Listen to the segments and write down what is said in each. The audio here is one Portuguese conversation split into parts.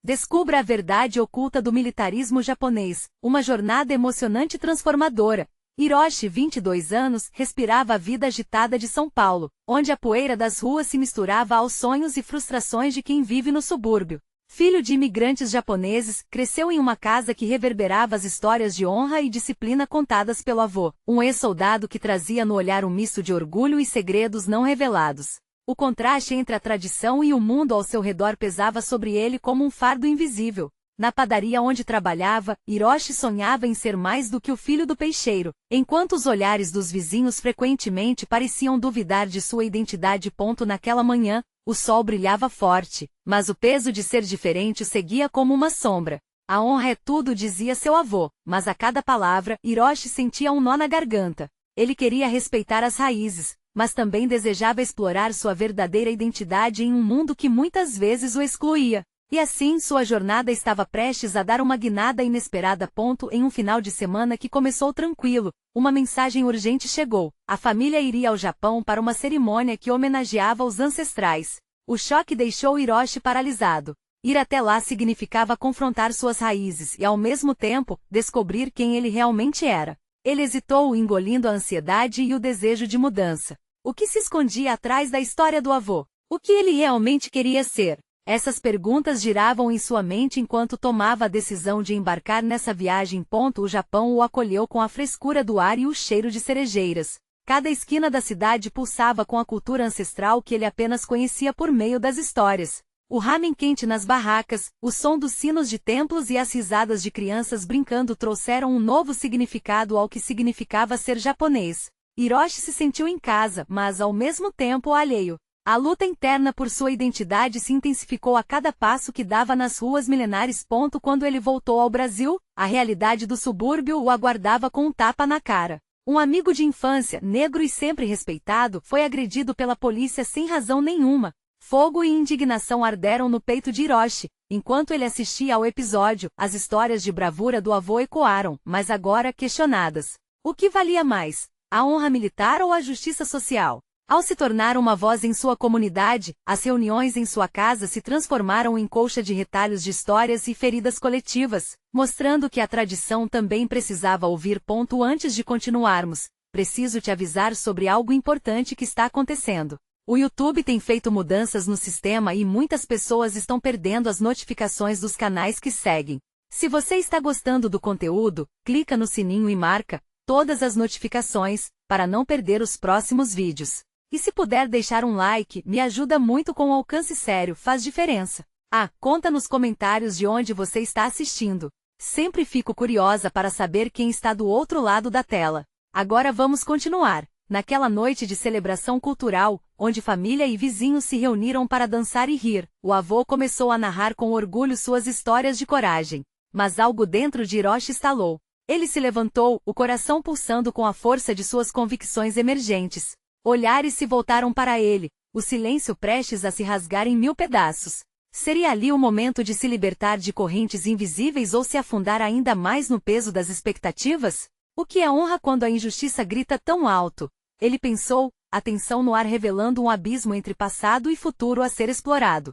Descubra a verdade oculta do militarismo japonês, uma jornada emocionante e transformadora. Hiroshi, 22 anos, respirava a vida agitada de São Paulo, onde a poeira das ruas se misturava aos sonhos e frustrações de quem vive no subúrbio. Filho de imigrantes japoneses, cresceu em uma casa que reverberava as histórias de honra e disciplina contadas pelo avô, um ex-soldado que trazia no olhar um misto de orgulho e segredos não revelados. O contraste entre a tradição e o mundo ao seu redor pesava sobre ele como um fardo invisível. Na padaria onde trabalhava, Hiroshi sonhava em ser mais do que o filho do peixeiro, enquanto os olhares dos vizinhos frequentemente pareciam duvidar de sua identidade. Naquela manhã, o sol brilhava forte, mas o peso de ser diferente o seguia como uma sombra. A honra é tudo, dizia seu avô, mas a cada palavra, Hiroshi sentia um nó na garganta. Ele queria respeitar as raízes, mas também desejava explorar sua verdadeira identidade em um mundo que muitas vezes o excluía. E assim sua jornada estava prestes a dar uma guinada inesperada. Em um final de semana que começou tranquilo, uma mensagem urgente chegou. A família iria ao Japão para uma cerimônia que homenageava os ancestrais. O choque deixou Hiroshi paralisado. Ir até lá significava confrontar suas raízes e, ao mesmo tempo, descobrir quem ele realmente era. Ele hesitou, engolindo a ansiedade e o desejo de mudança. O que se escondia atrás da história do avô? O que ele realmente queria ser? Essas perguntas giravam em sua mente enquanto tomava a decisão de embarcar nessa viagem. O Japão o acolheu com a frescura do ar e o cheiro de cerejeiras. Cada esquina da cidade pulsava com a cultura ancestral que ele apenas conhecia por meio das histórias. O ramen quente nas barracas, o som dos sinos de templos e as risadas de crianças brincando trouxeram um novo significado ao que significava ser japonês. Hiroshi se sentiu em casa, mas ao mesmo tempo alheio. A luta interna por sua identidade se intensificou a cada passo que dava nas ruas milenares. Quando ele voltou ao Brasil, a realidade do subúrbio o aguardava com um tapa na cara. Um amigo de infância, negro e sempre respeitado, foi agredido pela polícia sem razão nenhuma. Fogo e indignação arderam no peito de Hiroshi. Enquanto ele assistia ao episódio, as histórias de bravura do avô ecoaram, mas agora questionadas. O que valia mais? A honra militar ou a justiça social? Ao se tornar uma voz em sua comunidade, as reuniões em sua casa se transformaram em colcha de retalhos de histórias e feridas coletivas, mostrando que a tradição também precisava ouvir. Antes de continuarmos, preciso te avisar sobre algo importante que está acontecendo. O YouTube tem feito mudanças no sistema e muitas pessoas estão perdendo as notificações dos canais que seguem. Se você está gostando do conteúdo, clica no sininho e marca todas as notificações, para não perder os próximos vídeos. E se puder deixar um like, me ajuda muito com o alcance. Sério, faz diferença. Conta nos comentários de onde você está assistindo. Sempre fico curiosa para saber quem está do outro lado da tela. Agora vamos continuar. Naquela noite de celebração cultural, onde família e vizinhos se reuniram para dançar e rir, o avô começou a narrar com orgulho suas histórias de coragem. Mas algo dentro de Hiroshi estalou. Ele se levantou, o coração pulsando com a força de suas convicções emergentes. Olhares se voltaram para ele, o silêncio prestes a se rasgar em mil pedaços. Seria ali o momento de se libertar de correntes invisíveis ou se afundar ainda mais no peso das expectativas? O que é honra quando a injustiça grita tão alto? Ele pensou, a tensão no ar revelando um abismo entre passado e futuro a ser explorado.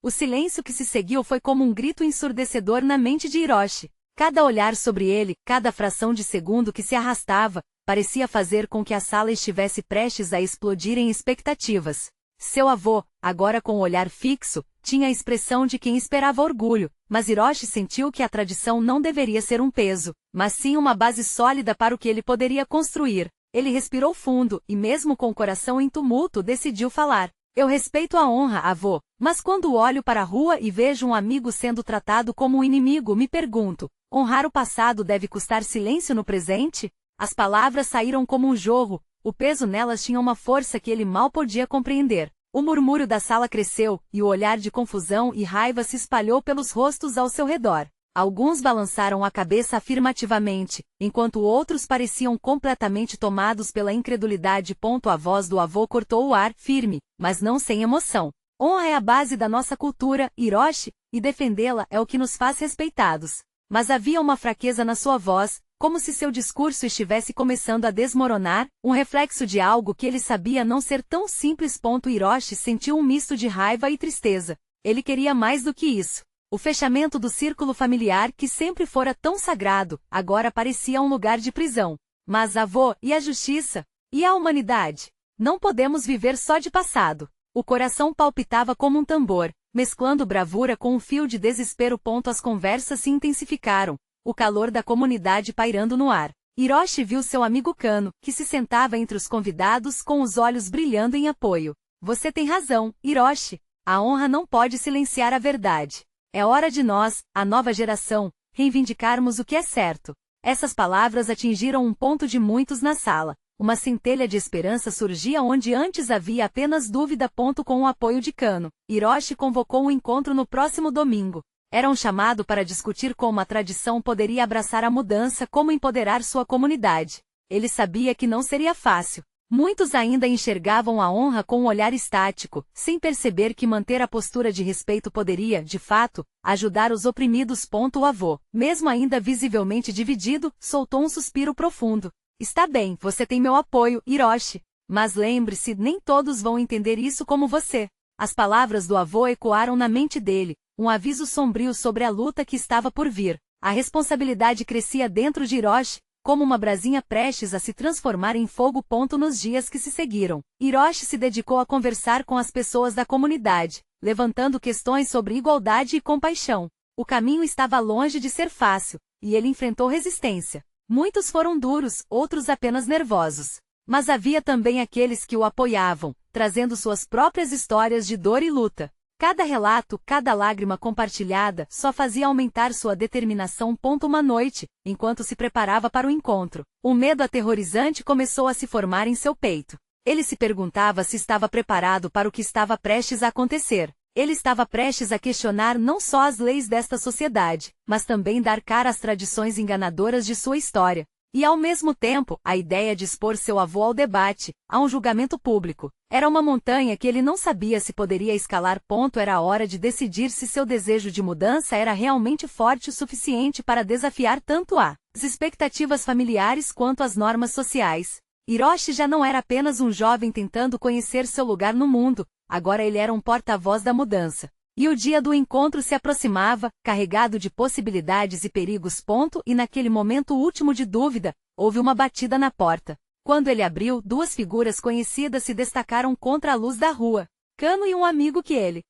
O silêncio que se seguiu foi como um grito ensurdecedor na mente de Hiroshi. Cada olhar sobre ele, cada fração de segundo que se arrastava, parecia fazer com que a sala estivesse prestes a explodir em expectativas. Seu avô, agora com o olhar fixo, tinha a expressão de quem esperava orgulho, mas Hiroshi sentiu que a tradição não deveria ser um peso, mas sim uma base sólida para o que ele poderia construir. Ele respirou fundo e, mesmo com o coração em tumulto, decidiu falar. Eu respeito a honra, avô, mas quando olho para a rua e vejo um amigo sendo tratado como um inimigo, me pergunto, honrar o passado deve custar silêncio no presente? As palavras saíram como um jorro, o peso nelas tinha uma força que ele mal podia compreender. O murmúrio da sala cresceu, e o olhar de confusão e raiva se espalhou pelos rostos ao seu redor. Alguns balançaram a cabeça afirmativamente, enquanto outros pareciam completamente tomados pela incredulidade. A voz do avô cortou o ar, firme, mas não sem emoção. Honra é a base da nossa cultura, Hiroshi, e defendê-la é o que nos faz respeitados. Mas havia uma fraqueza na sua voz, como se seu discurso estivesse começando a desmoronar, um reflexo de algo que ele sabia não ser tão simples. Hiroshi sentiu um misto de raiva e tristeza. Ele queria mais do que isso. O fechamento do círculo familiar que sempre fora tão sagrado, agora parecia um lugar de prisão. Mas avô, e a justiça? E a humanidade? Não podemos viver só de passado. O coração palpitava como um tambor, mesclando bravura com um fio de desespero. As conversas se intensificaram, o calor da comunidade pairando no ar. Hiroshi viu seu amigo Kano, que se sentava entre os convidados com os olhos brilhando em apoio. Você tem razão, Hiroshi. A honra não pode silenciar a verdade. É hora de nós, a nova geração, reivindicarmos o que é certo. Essas palavras atingiram um ponto de muitos na sala. Uma centelha de esperança surgia onde antes havia apenas dúvida. Com o apoio de Kano, Hiroshi convocou um encontro no próximo domingo. Era um chamado para discutir como a tradição poderia abraçar a mudança, como empoderar sua comunidade. Ele sabia que não seria fácil. Muitos ainda enxergavam a honra com um olhar estático, sem perceber que manter a postura de respeito poderia, de fato, ajudar os oprimidos. O avô, mesmo ainda visivelmente dividido, soltou um suspiro profundo. Está bem, você tem meu apoio, Hiroshi. Mas lembre-se, nem todos vão entender isso como você. As palavras do avô ecoaram na mente dele, um aviso sombrio sobre a luta que estava por vir. A responsabilidade crescia dentro de Hiroshi, como uma brasinha prestes a se transformar em fogo. Nos dias que se seguiram, Hiroshi se dedicou a conversar com as pessoas da comunidade, levantando questões sobre igualdade e compaixão. O caminho estava longe de ser fácil, e ele enfrentou resistência. Muitos foram duros, outros apenas nervosos. Mas havia também aqueles que o apoiavam, trazendo suas próprias histórias de dor e luta. Cada relato, cada lágrima compartilhada, só fazia aumentar sua determinação. Uma noite, enquanto se preparava para o encontro, um medo aterrorizante começou a se formar em seu peito. Ele se perguntava se estava preparado para o que estava prestes a acontecer. Ele estava prestes a questionar não só as leis desta sociedade, mas também dar cara às tradições enganadoras de sua história. E ao mesmo tempo, a ideia de expor seu avô ao debate, a um julgamento público, era uma montanha que ele não sabia se poderia escalar. Era a hora de decidir se seu desejo de mudança era realmente forte o suficiente para desafiar tanto as expectativas familiares quanto as normas sociais. Hiroshi já não era apenas um jovem tentando conhecer seu lugar no mundo, agora ele era um porta-voz da mudança. E o dia do encontro se aproximava, carregado de possibilidades e perigos. E naquele momento último de dúvida, houve uma batida na porta. Quando ele abriu, duas figuras conhecidas se destacaram contra a luz da rua. Kano e um amigo que ele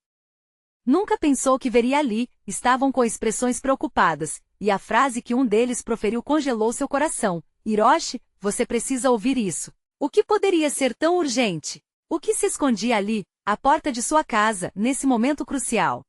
nunca pensou que veria ali, estavam com expressões preocupadas, e a frase que um deles proferiu congelou seu coração. Hiroshi, você precisa ouvir isso. O que poderia ser tão urgente? O que se escondia ali, à porta de sua casa, nesse momento crucial?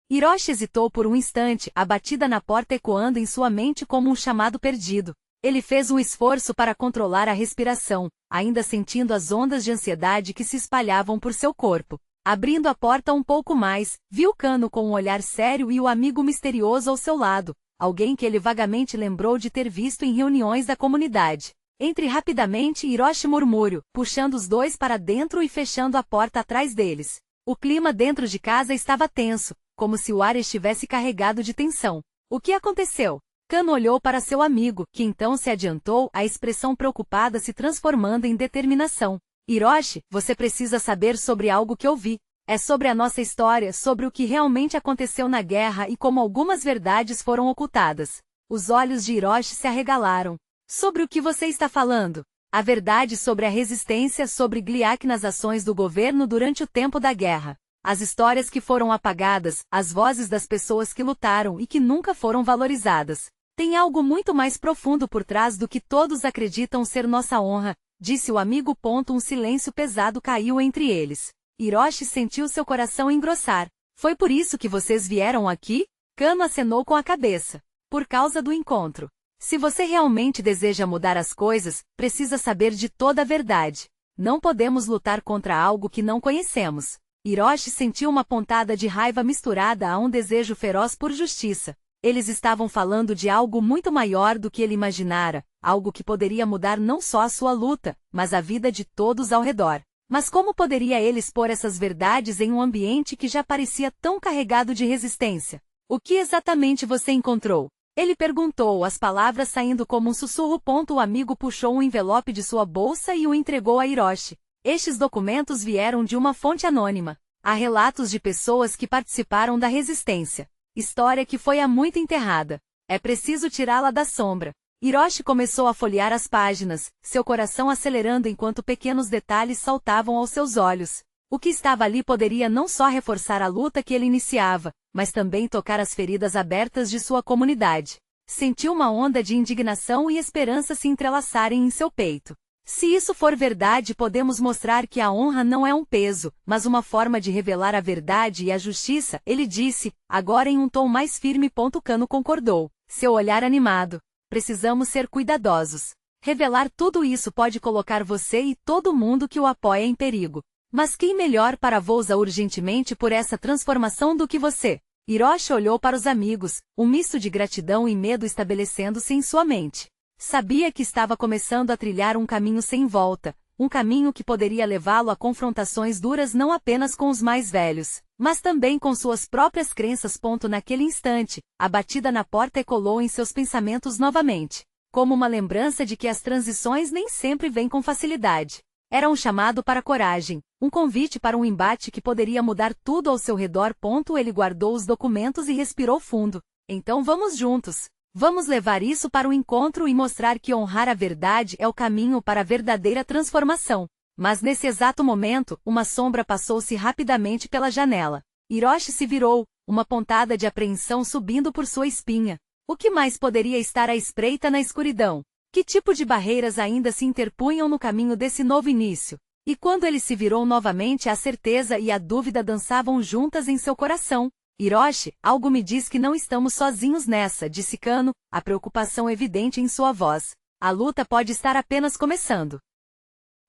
Hiroshi hesitou por um instante, a batida na porta ecoando em sua mente como um chamado perdido. Ele fez um esforço para controlar a respiração, ainda sentindo as ondas de ansiedade que se espalhavam por seu corpo. Abrindo a porta um pouco mais, viu Kano com um olhar sério e o amigo misterioso ao seu lado, alguém que ele vagamente lembrou de ter visto em reuniões da comunidade. Entre rapidamente, Hiroshi murmurou, puxando os dois para dentro e fechando a porta atrás deles. O clima dentro de casa estava tenso, como se o ar estivesse carregado de tensão. O que aconteceu? Kano olhou para seu amigo, que então se adiantou, a expressão preocupada se transformando em determinação. Hiroshi, você precisa saber sobre algo que eu vi. É sobre a nossa história, sobre o que realmente aconteceu na guerra e como algumas verdades foram ocultadas. Os olhos de Hiroshi se arregalaram. Sobre o que você está falando? A verdade sobre a resistência sobre Gliak nas ações do governo durante o tempo da guerra. As histórias que foram apagadas, as vozes das pessoas que lutaram e que nunca foram valorizadas. Tem algo muito mais profundo por trás do que todos acreditam ser nossa honra, disse o amigo. Um silêncio pesado caiu entre eles. Hiroshi sentiu seu coração engrossar. Foi por isso que vocês vieram aqui? Kano acenou com a cabeça. Por causa do encontro. Se você realmente deseja mudar as coisas, precisa saber de toda a verdade. Não podemos lutar contra algo que não conhecemos. Hiroshi sentiu uma pontada de raiva misturada a um desejo feroz por justiça. Eles estavam falando de algo muito maior do que ele imaginara, algo que poderia mudar não só a sua luta, mas a vida de todos ao redor. Mas como poderia ele expor essas verdades em um ambiente que já parecia tão carregado de resistência? O que exatamente você encontrou? Ele perguntou, as palavras saindo como um sussurro. O amigo puxou um envelope de sua bolsa e o entregou a Hiroshi. Estes documentos vieram de uma fonte anônima. Há relatos de pessoas que participaram da resistência. História que foi há muito enterrada. É preciso tirá-la da sombra. Hiroshi começou a folhear as páginas, seu coração acelerando enquanto pequenos detalhes saltavam aos seus olhos. O que estava ali poderia não só reforçar a luta que ele iniciava, mas também tocar as feridas abertas de sua comunidade. Sentiu uma onda de indignação e esperança se entrelaçarem em seu peito. Se isso for verdade, podemos mostrar que a honra não é um peso, mas uma forma de revelar a verdade e a justiça, ele disse, agora em um tom mais firme. Kano concordou, seu olhar animado. Precisamos ser cuidadosos. Revelar tudo isso pode colocar você e todo mundo que o apoia em perigo. Mas quem melhor para voza urgentemente por essa transformação do que você? Hiroshi olhou para os amigos, um misto de gratidão e medo estabelecendo-se em sua mente. Sabia que estava começando a trilhar um caminho sem volta, um caminho que poderia levá-lo a confrontações duras não apenas com os mais velhos, mas também com suas próprias crenças. Naquele instante, a batida na porta ecoou em seus pensamentos novamente, como uma lembrança de que as transições nem sempre vêm com facilidade. Era um chamado para coragem, um convite para um embate que poderia mudar tudo ao seu redor. Ele guardou os documentos e respirou fundo. Então vamos juntos. Vamos levar isso para o encontro e mostrar que honrar a verdade é o caminho para a verdadeira transformação. Mas nesse exato momento, uma sombra passou-se rapidamente pela janela. Hiroshi se virou, uma pontada de apreensão subindo por sua espinha. O que mais poderia estar à espreita na escuridão? Que tipo de barreiras ainda se interpunham no caminho desse novo início? E quando ele se virou novamente, a certeza e a dúvida dançavam juntas em seu coração. Hiroshi, algo me diz que não estamos sozinhos nessa, disse Kano, a preocupação evidente em sua voz. A luta pode estar apenas começando.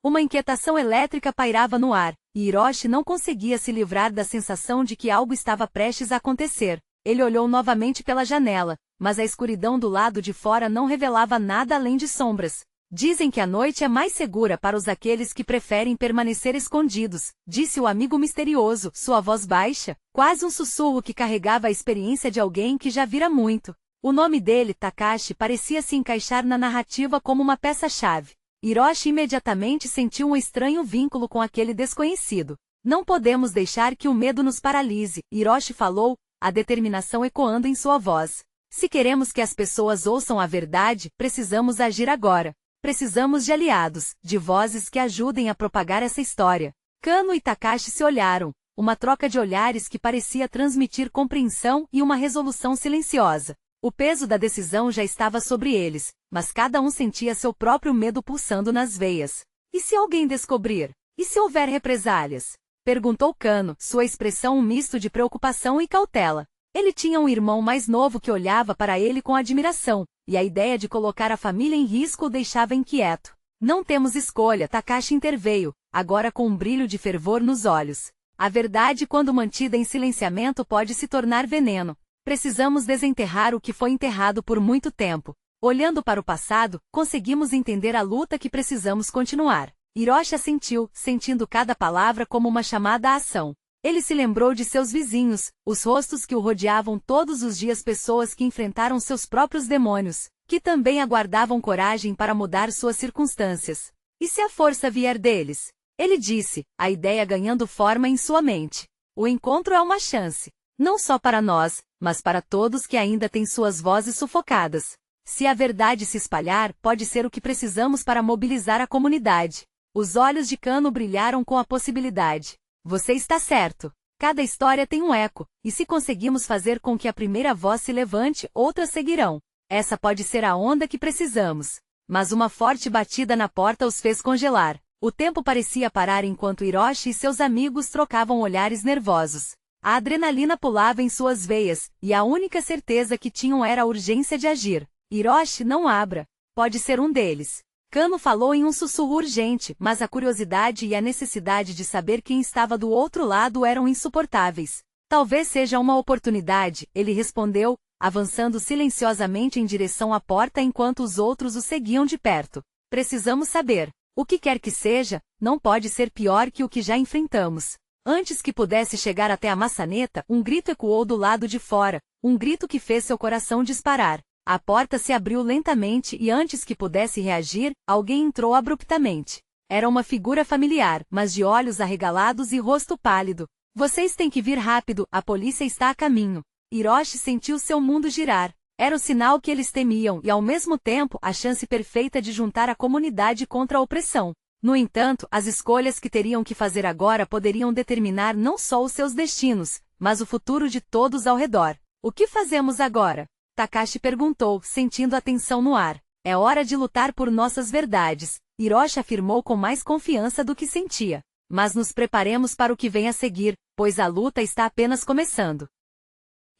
Uma inquietação elétrica pairava no ar, e Hiroshi não conseguia se livrar da sensação de que algo estava prestes a acontecer. Ele olhou novamente pela janela, mas a escuridão do lado de fora não revelava nada além de sombras. Dizem que a noite é mais segura para aqueles que preferem permanecer escondidos, disse o amigo misterioso, sua voz baixa, quase um sussurro que carregava a experiência de alguém que já vira muito. O nome dele, Takashi, parecia se encaixar na narrativa como uma peça-chave. Hiroshi imediatamente sentiu um estranho vínculo com aquele desconhecido. Não podemos deixar que o medo nos paralise, Hiroshi falou, a determinação ecoando em sua voz. Se queremos que as pessoas ouçam a verdade, precisamos agir agora. Precisamos de aliados, de vozes que ajudem a propagar essa história. Kano e Takashi se olharam, uma troca de olhares que parecia transmitir compreensão e uma resolução silenciosa. O peso da decisão já estava sobre eles, mas cada um sentia seu próprio medo pulsando nas veias. E se alguém descobrir? E se houver represálias? Perguntou Kano, sua expressão um misto de preocupação e cautela. Ele tinha um irmão mais novo que olhava para ele com admiração, e a ideia de colocar a família em risco o deixava inquieto. Não temos escolha, Takashi interveio, agora com um brilho de fervor nos olhos. A verdade, quando mantida em silenciamento, pode se tornar veneno. Precisamos desenterrar o que foi enterrado por muito tempo. Olhando para o passado, conseguimos entender a luta que precisamos continuar. Hiroshi assentiu, sentindo cada palavra como uma chamada à ação. Ele se lembrou de seus vizinhos, os rostos que o rodeavam todos os dias, pessoas que enfrentaram seus próprios demônios, que também aguardavam coragem para mudar suas circunstâncias. E se a força vier deles? Ele disse, a ideia ganhando forma em sua mente. O encontro é uma chance. Não só para nós, mas para todos que ainda têm suas vozes sufocadas. Se a verdade se espalhar, pode ser o que precisamos para mobilizar a comunidade. Os olhos de Kano brilharam com a possibilidade. Você está certo. Cada história tem um eco, e se conseguimos fazer com que a primeira voz se levante, outras seguirão. Essa pode ser a onda que precisamos. Mas uma forte batida na porta os fez congelar. O tempo parecia parar enquanto Hiroshi e seus amigos trocavam olhares nervosos. A adrenalina pulava em suas veias, e a única certeza que tinham era a urgência de agir. Hiroshi, não abra. Pode ser um deles. Kano falou em um sussurro urgente, mas a curiosidade e a necessidade de saber quem estava do outro lado eram insuportáveis. Talvez seja uma oportunidade, ele respondeu, avançando silenciosamente em direção à porta enquanto os outros o seguiam de perto. Precisamos saber. O que quer que seja, não pode ser pior que o que já enfrentamos. Antes que pudesse chegar até a maçaneta, um grito ecoou do lado de fora, um grito que fez seu coração disparar. A porta se abriu lentamente e antes que pudesse reagir, alguém entrou abruptamente. Era uma figura familiar, mas de olhos arregalados e rosto pálido. Vocês têm que vir rápido, a polícia está a caminho. Hiroshi sentiu seu mundo girar. Era o sinal que eles temiam e, ao mesmo tempo, a chance perfeita de juntar a comunidade contra a opressão. No entanto, as escolhas que teriam que fazer agora poderiam determinar não só os seus destinos, mas o futuro de todos ao redor. O que fazemos agora? Takashi perguntou, sentindo a tensão no ar. É hora de lutar por nossas verdades, Hiroshi afirmou com mais confiança do que sentia. Mas nos preparemos para o que vem a seguir, pois a luta está apenas começando.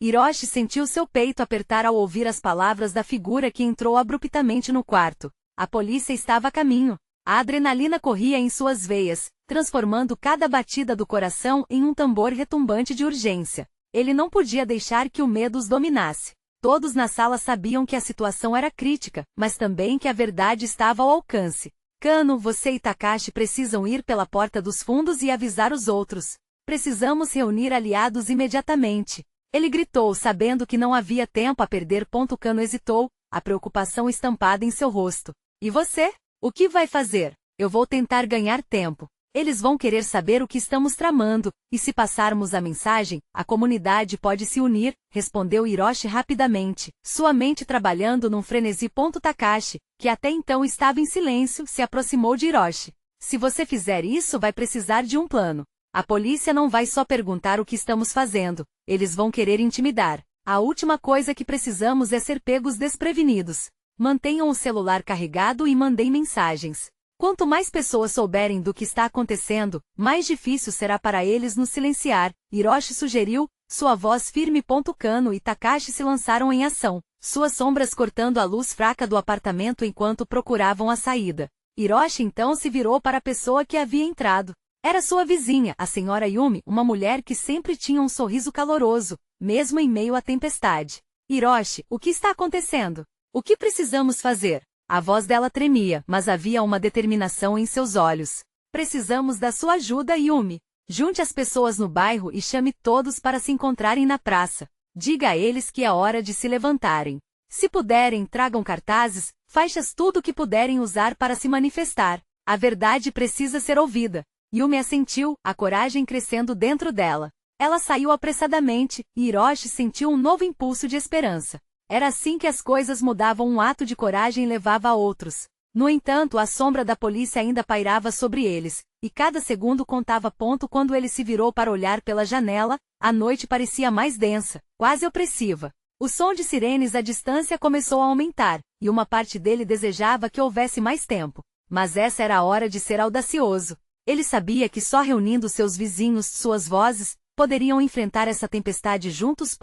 Hiroshi sentiu seu peito apertar ao ouvir as palavras da figura que entrou abruptamente no quarto. A polícia estava a caminho. A adrenalina corria em suas veias, transformando cada batida do coração em um tambor retumbante de urgência. Ele não podia deixar que o medo os dominasse. Todos na sala sabiam que a situação era crítica, mas também que a verdade estava ao alcance. Kano, você e Takashi precisam ir pela porta dos fundos e avisar os outros. Precisamos reunir aliados imediatamente. Ele gritou, sabendo que não havia tempo a perder. Kano hesitou, a preocupação estampada em seu rosto. E você? O que vai fazer? Eu vou tentar ganhar tempo. Eles vão querer saber o que estamos tramando, e se passarmos a mensagem, a comunidade pode se unir, respondeu Hiroshi rapidamente, sua mente trabalhando num frenesi. Takashi, que até então estava em silêncio, se aproximou de Hiroshi. Se você fizer isso, vai precisar de um plano. A polícia não vai só perguntar o que estamos fazendo, eles vão querer intimidar. A última coisa que precisamos é ser pegos desprevenidos. Mantenham o celular carregado e mandem mensagens. Quanto mais pessoas souberem do que está acontecendo, mais difícil será para eles nos silenciar, Hiroshi sugeriu, sua voz firme. Kano e Takashi se lançaram em ação, suas sombras cortando a luz fraca do apartamento enquanto procuravam a saída. Hiroshi então se virou para a pessoa que havia entrado. Era sua vizinha, a senhora Yumi, uma mulher que sempre tinha um sorriso caloroso, mesmo em meio à tempestade. Hiroshi, o que está acontecendo? O que precisamos fazer? A voz dela tremia, mas havia uma determinação em seus olhos. Precisamos da sua ajuda, Yumi. Junte as pessoas no bairro e chame todos para se encontrarem na praça. Diga a eles que é hora de se levantarem. Se puderem, tragam cartazes, faixas, tudo o que puderem usar para se manifestar. A verdade precisa ser ouvida. Yumi assentiu, a coragem crescendo dentro dela. Ela saiu apressadamente, e Hiroshi sentiu um novo impulso de esperança. Era assim que as coisas mudavam, um ato de coragem levava a outros. No entanto, a sombra da polícia ainda pairava sobre eles, e cada segundo contava. Quando ele se virou para olhar pela janela, a noite parecia mais densa, quase opressiva. O som de sirenes à distância começou a aumentar, e uma parte dele desejava que houvesse mais tempo. Mas essa era a hora de ser audacioso. Ele sabia que só reunindo seus vizinhos, suas vozes, poderiam enfrentar essa tempestade juntos.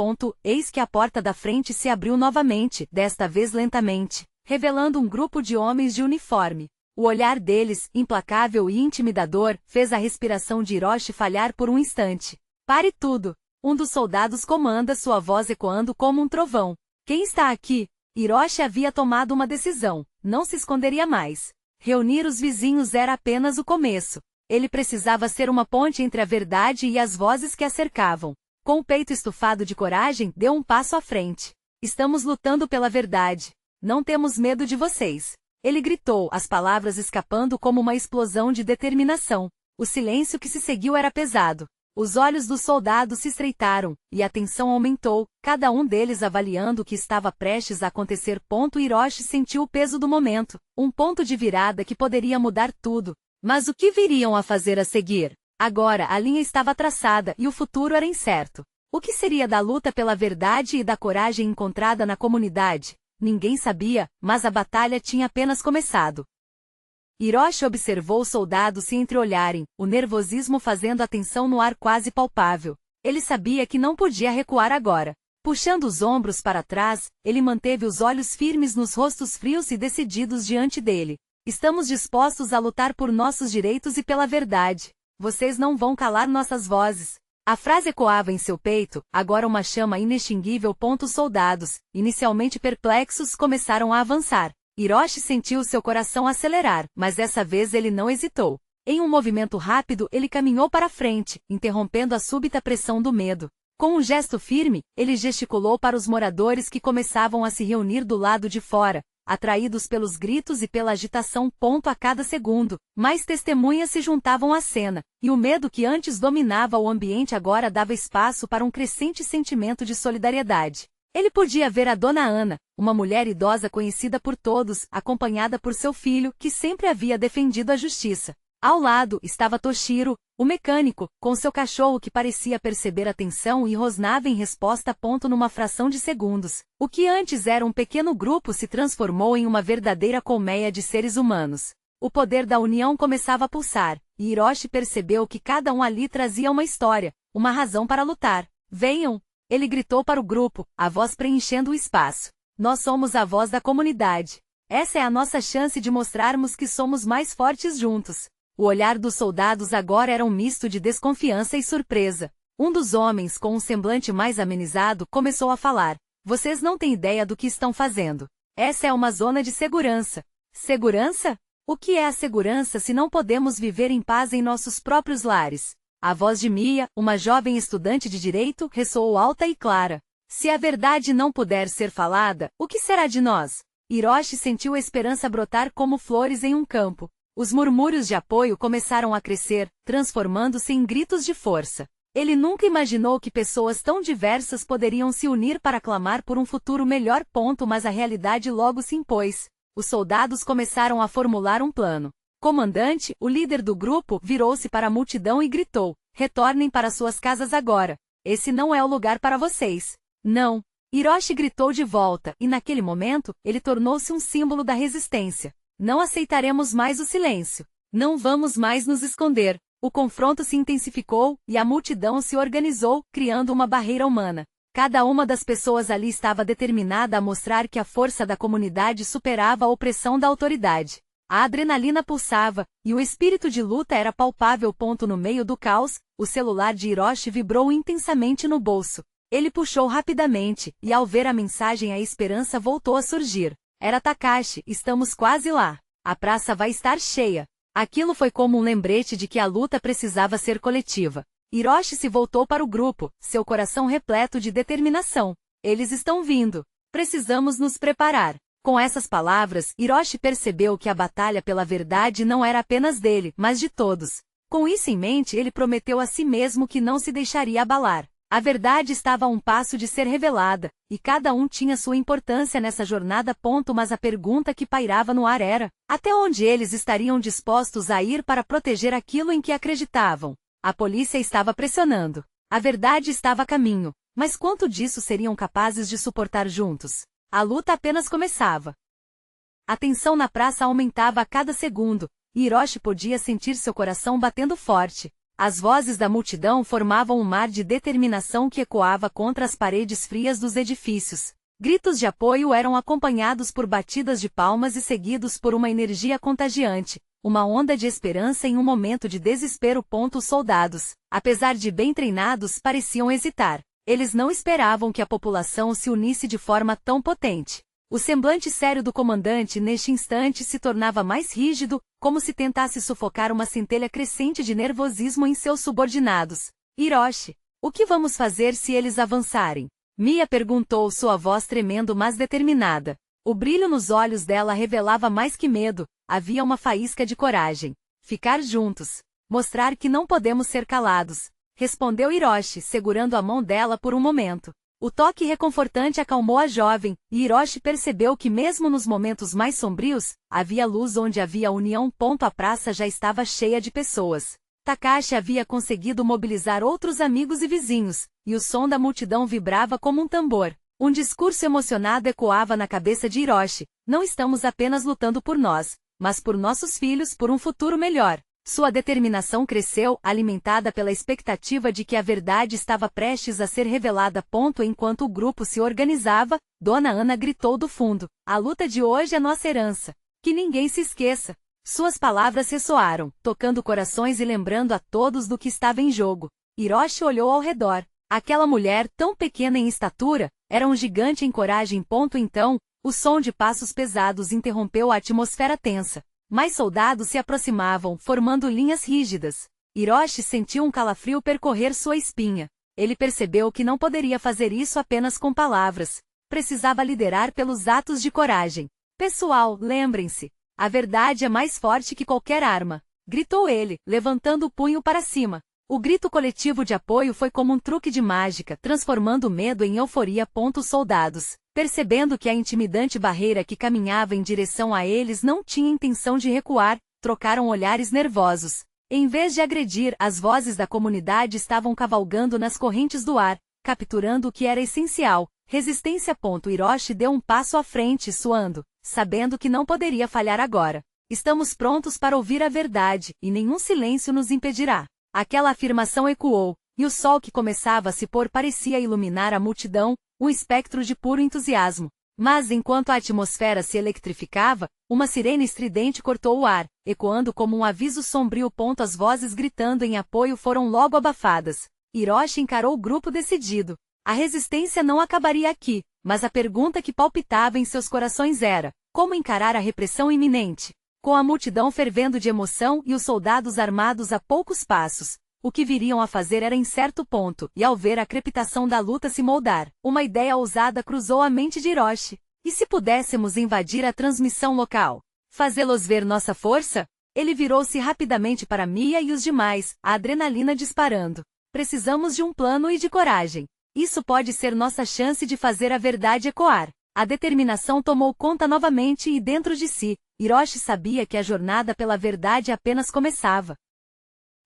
Eis que a porta da frente se abriu novamente, desta vez lentamente, revelando um grupo de homens de uniforme. O olhar deles, implacável e intimidador, fez a respiração de Hiroshi falhar por um instante. Pare tudo! Um dos soldados comanda, sua voz ecoando como um trovão. Quem está aqui? Hiroshi havia tomado uma decisão, não se esconderia mais. Reunir os vizinhos era apenas o começo. Ele precisava ser uma ponte entre a verdade e as vozes que a cercavam. Com o peito estufado de coragem, deu um passo à frente. Estamos lutando pela verdade. Não temos medo de vocês. Ele gritou, as palavras escapando como uma explosão de determinação. O silêncio que se seguiu era pesado. Os olhos dos soldados se estreitaram, e a tensão aumentou, cada um deles avaliando o que estava prestes a acontecer. Hiroshi sentiu o peso do momento, um ponto de virada que poderia mudar tudo. Mas o que viriam a fazer a seguir? Agora a linha estava traçada e o futuro era incerto. O que seria da luta pela verdade e da coragem encontrada na comunidade? Ninguém sabia, mas a batalha tinha apenas começado. Hiroshi observou os soldados se entreolharem, o nervosismo fazendo a tensão no ar quase palpável. Ele sabia que não podia recuar agora. Puxando os ombros para trás, ele manteve os olhos firmes nos rostos frios e decididos diante dele. Estamos dispostos a lutar por nossos direitos e pela verdade. Vocês não vão calar nossas vozes. A frase ecoava em seu peito, agora uma chama inextinguível. Os soldados, inicialmente perplexos, começaram a avançar. Hiroshi sentiu seu coração acelerar, mas dessa vez ele não hesitou. Em um movimento rápido, ele caminhou para frente, interrompendo a súbita pressão do medo. Com um gesto firme, ele gesticulou para os moradores que começavam a se reunir do lado de fora. atraídos pelos gritos e pela agitação. A cada segundo, mais testemunhas se juntavam à cena, e o medo que antes dominava o ambiente agora dava espaço para um crescente sentimento de solidariedade. Ele podia ver a Dona Ana, uma mulher idosa conhecida por todos, acompanhada por seu filho, que sempre havia defendido a justiça. Ao lado estava Toshiro, o mecânico, com seu cachorro que parecia perceber a tensão e rosnava em resposta. Numa fração de segundos, o que antes era um pequeno grupo se transformou em uma verdadeira colmeia de seres humanos. O poder da união começava a pulsar, e Hiroshi percebeu que cada um ali trazia uma história, uma razão para lutar. Venham! Ele gritou para o grupo, a voz preenchendo o espaço. Nós somos a voz da comunidade. Essa é a nossa chance de mostrarmos que somos mais fortes juntos. O olhar dos soldados agora era um misto de desconfiança e surpresa. Um dos homens, com um semblante mais amenizado, começou a falar. Vocês não têm ideia do que estão fazendo. Essa é uma zona de segurança. Segurança? O que é a segurança se não podemos viver em paz em nossos próprios lares? A voz de Mia, uma jovem estudante de direito, ressoou alta e clara. Se a verdade não puder ser falada, o que será de nós? Hiroshi sentiu a esperança brotar como flores em um campo. Os murmúrios de apoio começaram a crescer, transformando-se em gritos de força. Ele nunca imaginou que pessoas tão diversas poderiam se unir para clamar por um futuro melhor. Mas a realidade logo se impôs. Os soldados começaram a formular um plano. Comandante, o líder do grupo, virou-se para a multidão e gritou: retornem para suas casas agora. Esse não é o lugar para vocês. Não. Hiroshi gritou de volta, e naquele momento, ele tornou-se um símbolo da resistência. Não aceitaremos mais o silêncio. Não vamos mais nos esconder. O confronto se intensificou, e a multidão se organizou, criando uma barreira humana. Cada uma das pessoas ali estava determinada a mostrar que a força da comunidade superava a opressão da autoridade. A adrenalina pulsava, e o espírito de luta era palpável. No meio do caos, o celular de Hiroshi vibrou intensamente no bolso. Ele puxou rapidamente, e ao ver a mensagem a esperança voltou a surgir. Era Takashi, estamos quase lá. A praça vai estar cheia. Aquilo foi como um lembrete de que a luta precisava ser coletiva. Hiroshi se voltou para o grupo, seu coração repleto de determinação. Eles estão vindo. Precisamos nos preparar. Com essas palavras, Hiroshi percebeu que a batalha pela verdade não era apenas dele, mas de todos. Com isso em mente, ele prometeu a si mesmo que não se deixaria abalar. A verdade estava a um passo de ser revelada, e cada um tinha sua importância nessa jornada. Mas a pergunta que pairava no ar era: até onde eles estariam dispostos a ir para proteger aquilo em que acreditavam? A polícia estava pressionando. A verdade estava a caminho, mas quanto disso seriam capazes de suportar juntos? A luta apenas começava. A tensão na praça aumentava a cada segundo, e Hiroshi podia sentir seu coração batendo forte. As vozes da multidão formavam um mar de determinação que ecoava contra as paredes frias dos edifícios. Gritos de apoio eram acompanhados por batidas de palmas e seguidos por uma energia contagiante, uma onda de esperança em um momento de desespero. Os soldados, apesar de bem treinados, pareciam hesitar. Eles não esperavam que a população se unisse de forma tão potente. O semblante sério do comandante neste instante se tornava mais rígido, como se tentasse sufocar uma centelha crescente de nervosismo em seus subordinados. Hiroshi, o que vamos fazer se eles avançarem? Mia perguntou, sua voz tremendo mas determinada. O brilho nos olhos dela revelava mais que medo, havia uma faísca de coragem. Ficar juntos. Mostrar que não podemos ser calados. Respondeu Hiroshi, segurando a mão dela por um momento. O toque reconfortante acalmou a jovem, e Hiroshi percebeu que mesmo nos momentos mais sombrios, havia luz onde havia união. A praça já estava cheia de pessoas. Takashi havia conseguido mobilizar outros amigos e vizinhos, e o som da multidão vibrava como um tambor. Um discurso emocionado ecoava na cabeça de Hiroshi: não estamos apenas lutando por nós, mas por nossos filhos, por um futuro melhor. Sua determinação cresceu, alimentada pela expectativa de que a verdade estava prestes a ser revelada. Enquanto o grupo se organizava, Dona Ana gritou do fundo: a luta de hoje é nossa herança. Que ninguém se esqueça. Suas palavras ressoaram, tocando corações e lembrando a todos do que estava em jogo. Hiroshi olhou ao redor. Aquela mulher, tão pequena em estatura, era um gigante em coragem. Então, o som de passos pesados interrompeu a atmosfera tensa. Mais soldados se aproximavam, formando linhas rígidas. Hiroshi sentiu um calafrio percorrer sua espinha. Ele percebeu que não poderia fazer isso apenas com palavras. Precisava liderar pelos atos de coragem. Pessoal, lembrem-se. A verdade é mais forte que qualquer arma, gritou ele, levantando o punho para cima. O grito coletivo de apoio foi como um truque de mágica, transformando o medo em euforia. Os soldados, percebendo que a intimidante barreira que caminhava em direção a eles não tinha intenção de recuar, trocaram olhares nervosos. Em vez de agredir, as vozes da comunidade estavam cavalgando nas correntes do ar, capturando o que era essencial: resistência. Hiroshi deu um passo à frente, suando, sabendo que não poderia falhar agora. Estamos prontos para ouvir a verdade, e nenhum silêncio nos impedirá. Aquela afirmação ecoou, e o sol que começava a se pôr parecia iluminar a multidão, um espectro de puro entusiasmo. Mas enquanto a atmosfera se eletrificava, uma sirene estridente cortou o ar, ecoando como um aviso sombrio. As vozes gritando em apoio foram logo abafadas. Hiroshi encarou o grupo decidido. A resistência não acabaria aqui, mas a pergunta que palpitava em seus corações era: como encarar a repressão iminente? Com a multidão fervendo de emoção e os soldados armados a poucos passos, o que viriam a fazer era incerto. E ao ver a crepitação da luta se moldar, uma ideia ousada cruzou a mente de Hiroshi. E se pudéssemos invadir a transmissão local? Fazê-los ver nossa força? Ele virou-se rapidamente para Mia e os demais, a adrenalina disparando. Precisamos de um plano e de coragem. Isso pode ser nossa chance de fazer a verdade ecoar. A determinação tomou conta novamente e dentro de si, Hiroshi sabia que a jornada pela verdade apenas começava.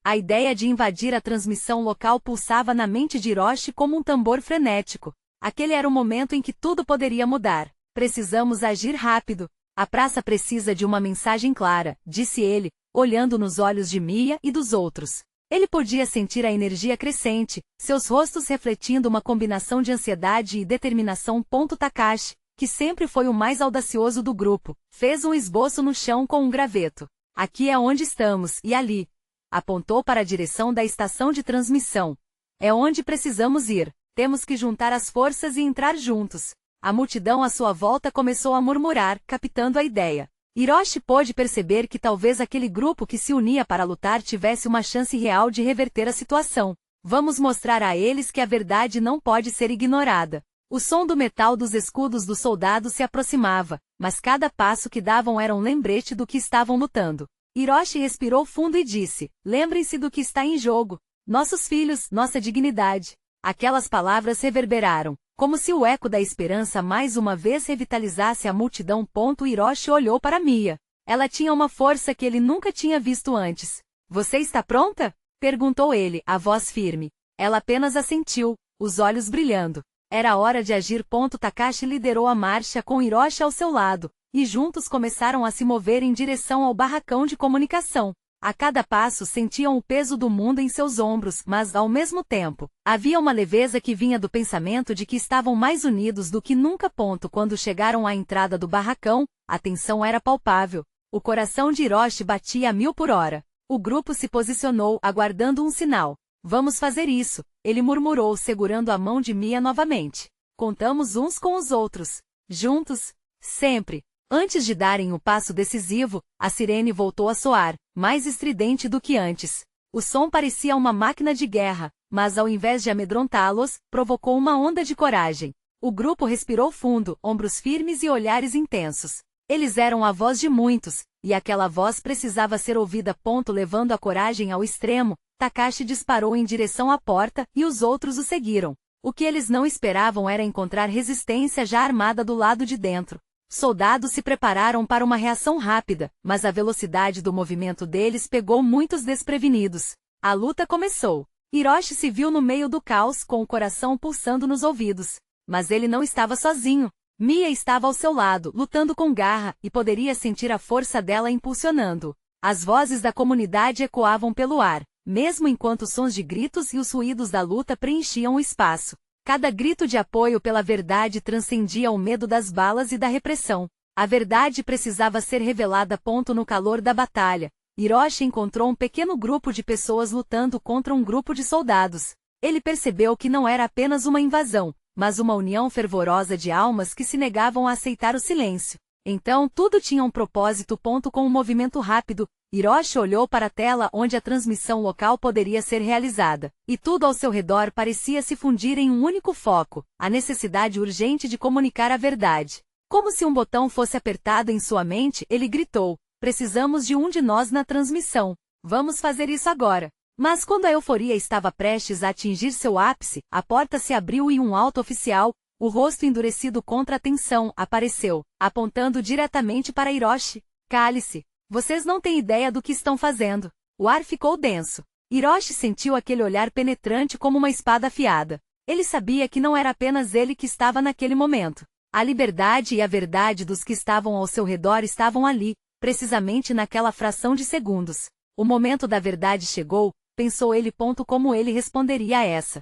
A ideia de invadir a transmissão local pulsava na mente de Hiroshi como um tambor frenético. Aquele era o momento em que tudo poderia mudar. Precisamos agir rápido. A praça precisa de uma mensagem clara, disse ele, olhando nos olhos de Mia e dos outros. Ele podia sentir a energia crescente, seus rostos refletindo uma combinação de ansiedade e determinação. Takashi, que sempre foi o mais audacioso do grupo, fez um esboço no chão com um graveto. Aqui é onde estamos, e ali. Apontou para a direção da estação de transmissão. É onde precisamos ir. Temos que juntar as forças e entrar juntos. A multidão à sua volta começou a murmurar, captando a ideia. Hiroshi pôde perceber que talvez aquele grupo que se unia para lutar tivesse uma chance real de reverter a situação. Vamos mostrar a eles que a verdade não pode ser ignorada. O som do metal dos escudos dos soldados se aproximava, mas cada passo que davam era um lembrete do que estavam lutando. Hiroshi respirou fundo e disse: lembrem-se do que está em jogo. Nossos filhos, nossa dignidade. Aquelas palavras reverberaram, como se o eco da esperança mais uma vez revitalizasse a multidão. Hiroshi olhou para Mia. Ela tinha uma força que ele nunca tinha visto antes. Você está pronta? Perguntou ele, a voz firme. Ela apenas assentiu, os olhos brilhando. Era hora de agir. Takashi liderou a marcha com Hiroshi ao seu lado, e juntos começaram a se mover em direção ao barracão de comunicação. A cada passo sentiam o peso do mundo em seus ombros, mas, ao mesmo tempo, havia uma leveza que vinha do pensamento de que estavam mais unidos do que nunca. Quando chegaram à entrada do barracão, a tensão era palpável. O coração de Hiroshi batia a 1000 por hora. O grupo se posicionou, aguardando um sinal. Vamos fazer isso, ele murmurou, segurando a mão de Mia novamente. Contamos uns com os outros. Juntos, sempre. Antes de darem o passo decisivo, a sirene voltou a soar, mais estridente do que antes. O som parecia uma máquina de guerra, mas ao invés de amedrontá-los, provocou uma onda de coragem. O grupo respirou fundo, ombros firmes e olhares intensos. Eles eram a voz de muitos, e aquela voz precisava ser ouvida. Levando a coragem ao extremo, Takashi disparou em direção à porta, e os outros o seguiram. O que eles não esperavam era encontrar resistência já armada do lado de dentro. Soldados se prepararam para uma reação rápida, mas a velocidade do movimento deles pegou muitos desprevenidos. A luta começou. Hiroshi se viu no meio do caos com o coração pulsando nos ouvidos. Mas ele não estava sozinho. Mia estava ao seu lado, lutando com garra, e poderia sentir a força dela impulsionando-o. As vozes da comunidade ecoavam pelo ar, mesmo enquanto os sons de gritos e os ruídos da luta preenchiam o espaço. Cada grito de apoio pela verdade transcendia o medo das balas e da repressão. A verdade precisava ser revelada. No calor da batalha, Hiroshi encontrou um pequeno grupo de pessoas lutando contra um grupo de soldados. Ele percebeu que não era apenas uma invasão, mas uma união fervorosa de almas que se negavam a aceitar o silêncio. Então tudo tinha um propósito. Com um movimento rápido, Hiroshi olhou para a tela onde a transmissão local poderia ser realizada, e tudo ao seu redor parecia se fundir em um único foco: a necessidade urgente de comunicar a verdade. Como se um botão fosse apertado em sua mente, ele gritou: precisamos de um de nós na transmissão. Vamos fazer isso agora. Mas quando a euforia estava prestes a atingir seu ápice, a porta se abriu e um alto oficial, o rosto endurecido contra a tensão, apareceu, apontando diretamente para Hiroshi. Cale-se. Vocês não têm ideia do que estão fazendo. O ar ficou denso. Hiroshi sentiu aquele olhar penetrante como uma espada afiada. Ele sabia que não era apenas ele que estava naquele momento. A liberdade e a verdade dos que estavam ao seu redor estavam ali, precisamente naquela fração de segundos. O momento da verdade chegou, pensou ele. Como ele responderia a essa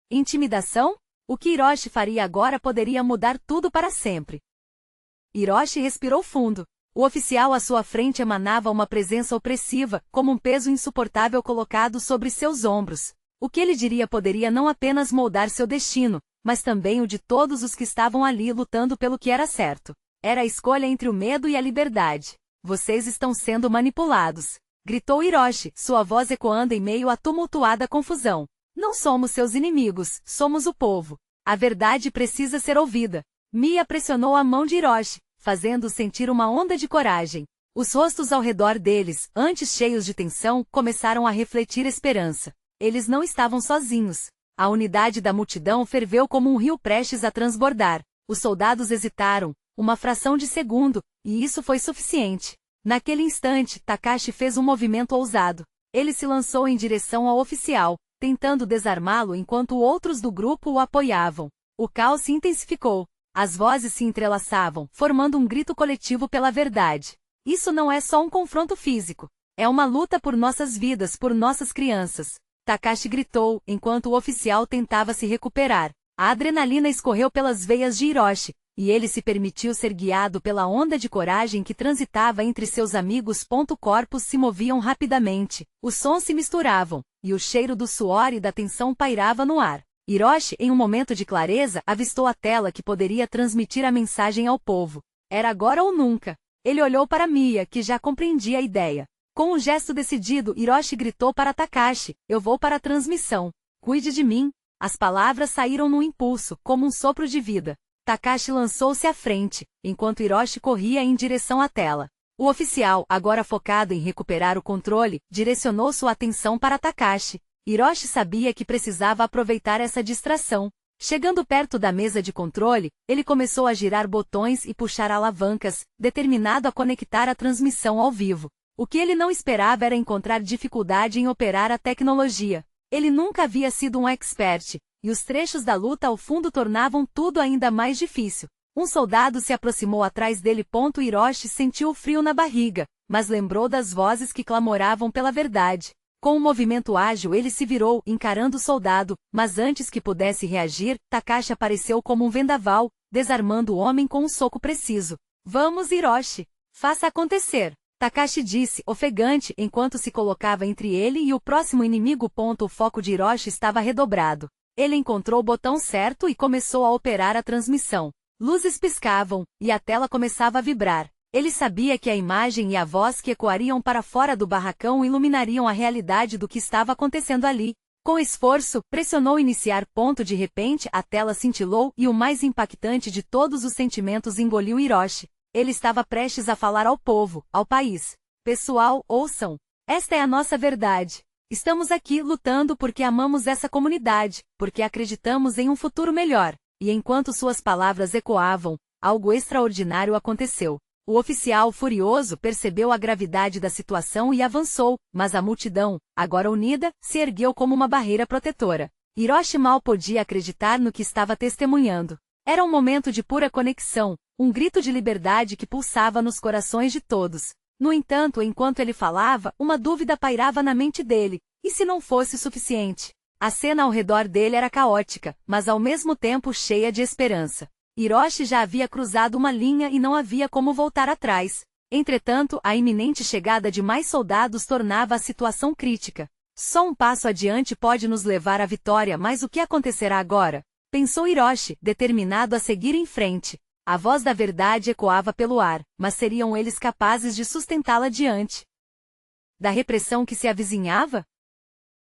intimidação? O que Hiroshi faria agora poderia mudar tudo para sempre. Hiroshi respirou fundo. O oficial à sua frente emanava uma presença opressiva, como um peso insuportável colocado sobre seus ombros. O que ele diria poderia não apenas moldar seu destino, mas também o de todos os que estavam ali lutando pelo que era certo. Era a escolha entre o medo e a liberdade. Vocês estão sendo manipulados, gritou Hiroshi, sua voz ecoando em meio à tumultuada confusão. Não somos seus inimigos, somos o povo. A verdade precisa ser ouvida. Mia pressionou a mão de Hiroshi, fazendo-o sentir uma onda de coragem. Os rostos ao redor deles, antes cheios de tensão, começaram a refletir esperança. Eles não estavam sozinhos. A unidade da multidão ferveu como um rio prestes a transbordar. Os soldados hesitaram, uma fração de segundo, e isso foi suficiente. Naquele instante, Takashi fez um movimento ousado. Ele se lançou em direção ao oficial, tentando desarmá-lo enquanto outros do grupo o apoiavam. O caos se intensificou. As vozes se entrelaçavam, formando um grito coletivo pela verdade. Isso não é só um confronto físico. É uma luta por nossas vidas, por nossas crianças. Takashi gritou, enquanto o oficial tentava se recuperar. A adrenalina escorreu pelas veias de Hiroshi, e ele se permitiu ser guiado pela onda de coragem que transitava entre seus amigos. Corpos se moviam rapidamente, os sons se misturavam, e o cheiro do suor e da tensão pairava no ar. Hiroshi, em um momento de clareza, avistou a tela que poderia transmitir a mensagem ao povo. Era agora ou nunca. Ele olhou para Mia, que já compreendia a ideia. Com um gesto decidido, Hiroshi gritou para Takashi: eu vou para a transmissão. Cuide de mim. As palavras saíram num impulso, como um sopro de vida. Takashi lançou-se à frente, enquanto Hiroshi corria em direção à tela. O oficial, agora focado em recuperar o controle, direcionou sua atenção para Takashi. Hiroshi sabia que precisava aproveitar essa distração. Chegando perto da mesa de controle, ele começou a girar botões e puxar alavancas, determinado a conectar a transmissão ao vivo. O que ele não esperava era encontrar dificuldade em operar a tecnologia. Ele nunca havia sido um expert, e os trechos da luta ao fundo tornavam tudo ainda mais difícil. Um soldado se aproximou atrás dele. Hiroshi sentiu o frio na barriga, mas lembrou das vozes que clamoravam pela verdade. Com um movimento ágil ele se virou, encarando o soldado, mas antes que pudesse reagir, Takashi apareceu como um vendaval, desarmando o homem com um soco preciso. Vamos, Hiroshi. Faça acontecer. Takashi disse, ofegante, enquanto se colocava entre ele e o próximo inimigo. O foco de Hiroshi estava redobrado. Ele encontrou o botão certo e começou a operar a transmissão. Luzes piscavam, e a tela começava a vibrar. Ele sabia que a imagem e a voz que ecoariam para fora do barracão iluminariam a realidade do que estava acontecendo ali. Com esforço, pressionou iniciar. De repente, a tela cintilou e o mais impactante de todos os sentimentos engoliu Hiroshi. Ele estava prestes a falar ao povo, ao país. Pessoal, ouçam. Esta é a nossa verdade. Estamos aqui lutando porque amamos essa comunidade, porque acreditamos em um futuro melhor. E enquanto suas palavras ecoavam, algo extraordinário aconteceu. O oficial, furioso, percebeu a gravidade da situação e avançou, mas a multidão, agora unida, se ergueu como uma barreira protetora. Hiroshi mal podia acreditar no que estava testemunhando. Era um momento de pura conexão, um grito de liberdade que pulsava nos corações de todos. No entanto, enquanto ele falava, uma dúvida pairava na mente dele. E se não fosse suficiente? A cena ao redor dele era caótica, mas ao mesmo tempo cheia de esperança. Hiroshi já havia cruzado uma linha e não havia como voltar atrás. Entretanto, a iminente chegada de mais soldados tornava a situação crítica. Só um passo adiante pode nos levar à vitória, mas o que acontecerá agora? Pensou Hiroshi, determinado a seguir em frente. A voz da verdade ecoava pelo ar, mas seriam eles capazes de sustentá-la diante da repressão que se avizinhava?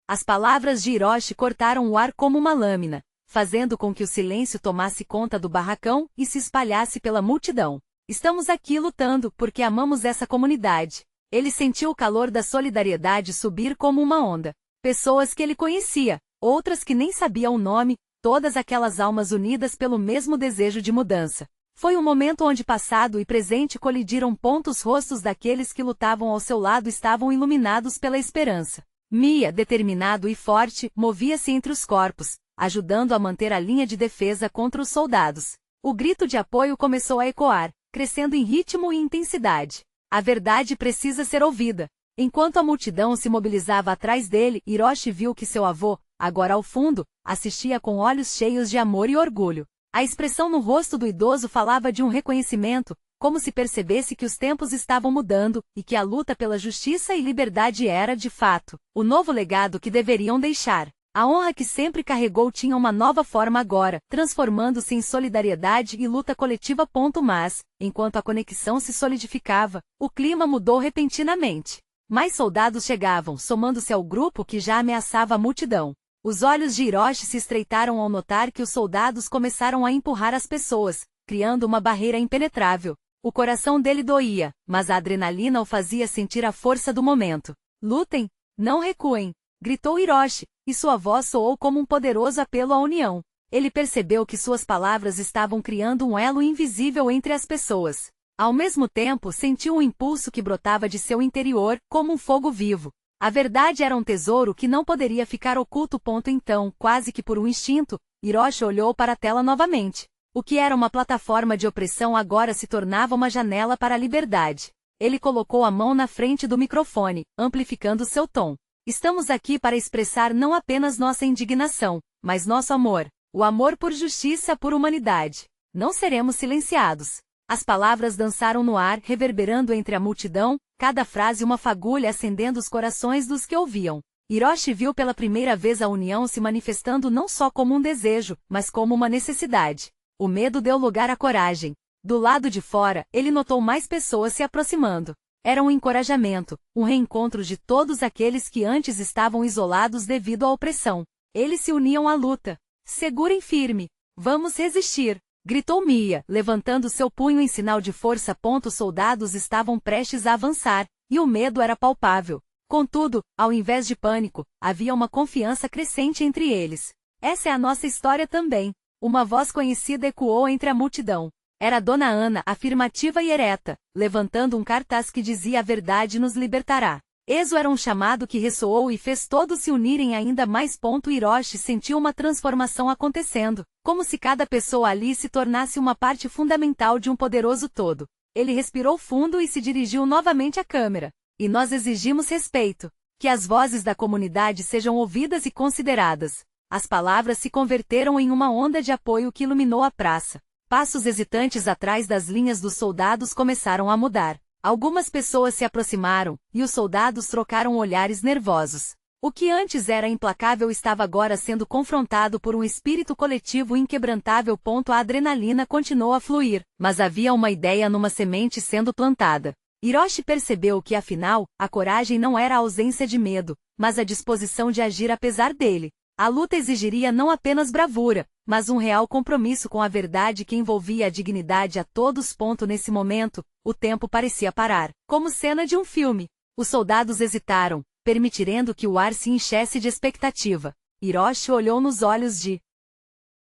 As palavras de Hiroshi cortaram o ar como uma lâmina. fazendo com que o silêncio tomasse conta do barracão e se espalhasse pela multidão. Estamos aqui lutando porque amamos essa comunidade. Ele sentiu o calor da solidariedade subir como uma onda. Pessoas que ele conhecia, outras que nem sabiam o nome, todas aquelas almas unidas pelo mesmo desejo de mudança. Foi um momento onde passado e presente colidiram os rostos daqueles que lutavam ao seu lado estavam iluminados pela esperança. Mia, determinado e forte, movia-se entre os corpos, ajudando a manter a linha de defesa contra os soldados. O grito de apoio começou a ecoar, crescendo em ritmo e intensidade. A verdade precisa ser ouvida. Enquanto a multidão se mobilizava atrás dele, Hiroshi viu que seu avô, agora ao fundo, assistia com olhos cheios de amor e orgulho. A expressão no rosto do idoso falava de um reconhecimento, como se percebesse que os tempos estavam mudando, e que a luta pela justiça e liberdade era, de fato, o novo legado que deveriam deixar. A honra que sempre carregou tinha uma nova forma agora, transformando-se em solidariedade e luta coletiva. Mas, enquanto a conexão se solidificava, o clima mudou repentinamente. Mais soldados chegavam, somando-se ao grupo que já ameaçava a multidão. Os olhos de Hiroshi se estreitaram ao notar que os soldados começaram a empurrar as pessoas, criando uma barreira impenetrável. O coração dele doía, mas a adrenalina o fazia sentir a força do momento. Lutem! Não recuem! Gritou Hiroshi, e sua voz soou como um poderoso apelo à união. Ele percebeu que suas palavras estavam criando um elo invisível entre as pessoas. Ao mesmo tempo, sentiu um impulso que brotava de seu interior, como um fogo vivo. A verdade era um tesouro que não poderia ficar oculto. Então, quase que por um instinto, Hiroshi olhou para a tela novamente. O que era uma plataforma de opressão agora se tornava uma janela para a liberdade. Ele colocou a mão na frente do microfone, amplificando seu tom. Estamos aqui para expressar não apenas nossa indignação, mas nosso amor. O amor por justiça, por humanidade. Não seremos silenciados. As palavras dançaram no ar, reverberando entre a multidão, cada frase uma fagulha acendendo os corações dos que ouviam. Hiroshi viu pela primeira vez a união se manifestando não só como um desejo, mas como uma necessidade. O medo deu lugar à coragem. Do lado de fora, ele notou mais pessoas se aproximando. Era um encorajamento, um reencontro de todos aqueles que antes estavam isolados devido à opressão. Eles se uniam à luta. Segurem firme. Vamos resistir! Gritou Mia, levantando seu punho em sinal de força. Os soldados estavam prestes a avançar, e o medo era palpável. Contudo, ao invés de pânico, havia uma confiança crescente entre eles. Essa é a nossa história também. Uma voz conhecida ecoou entre a multidão. Era Dona Ana, afirmativa e ereta, levantando um cartaz que dizia: a verdade nos libertará. Eso era um chamado que ressoou e fez todos se unirem ainda mais. Hiroshi sentiu uma transformação acontecendo, como se cada pessoa ali se tornasse uma parte fundamental de um poderoso todo. Ele respirou fundo e se dirigiu novamente à câmera. E nós exigimos respeito. Que as vozes da comunidade sejam ouvidas e consideradas. As palavras se converteram em uma onda de apoio que iluminou a praça. Passos hesitantes atrás das linhas dos soldados começaram a mudar. Algumas pessoas se aproximaram, e os soldados trocaram olhares nervosos. O que antes era implacável estava agora sendo confrontado por um espírito coletivo inquebrantável. A adrenalina continuou a fluir, mas havia uma ideia numa semente sendo plantada. Hiroshi percebeu que afinal, a coragem não era a ausência de medo, mas a disposição de agir apesar dele. A luta exigiria não apenas bravura, mas um real compromisso com a verdade que envolvia a dignidade a todos. Nesse momento, o tempo parecia parar, como cena de um filme. Os soldados hesitaram, permitindo que o ar se enchesse de expectativa. Hiroshi olhou nos olhos de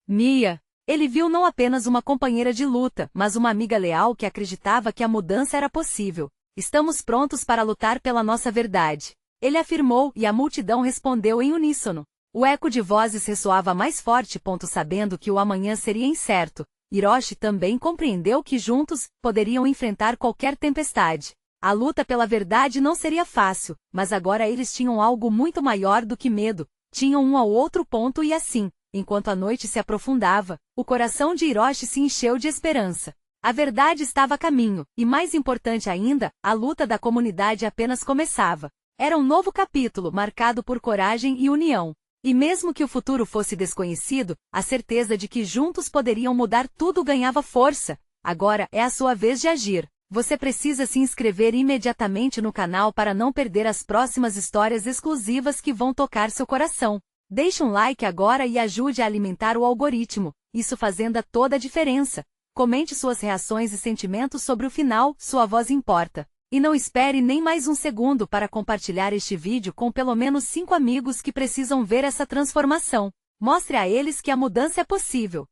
Mia. Ele viu não apenas uma companheira de luta, mas uma amiga leal que acreditava que a mudança era possível. Estamos prontos para lutar pela nossa verdade. Ele afirmou, e a multidão respondeu em uníssono. O eco de vozes ressoava mais forte. Sabendo que o amanhã seria incerto, Hiroshi também compreendeu que juntos, poderiam enfrentar qualquer tempestade. A luta pela verdade não seria fácil, mas agora eles tinham algo muito maior do que medo, tinham um ao outro. E assim, enquanto a noite se aprofundava, o coração de Hiroshi se encheu de esperança. A verdade estava a caminho, e mais importante ainda, a luta da comunidade apenas começava. Era um novo capítulo marcado por coragem e união. E mesmo que o futuro fosse desconhecido, a certeza de que juntos poderiam mudar tudo ganhava força. Agora é a sua vez de agir. Você precisa se inscrever imediatamente no canal para não perder as próximas histórias exclusivas que vão tocar seu coração. Deixe um like agora e ajude a alimentar o algoritmo, isso fazendo toda a diferença. Comente suas reações e sentimentos sobre o final, sua voz importa. E não espere nem mais um segundo para compartilhar este vídeo com pelo menos 5 amigos que precisam ver essa transformação. Mostre a eles que a mudança é possível.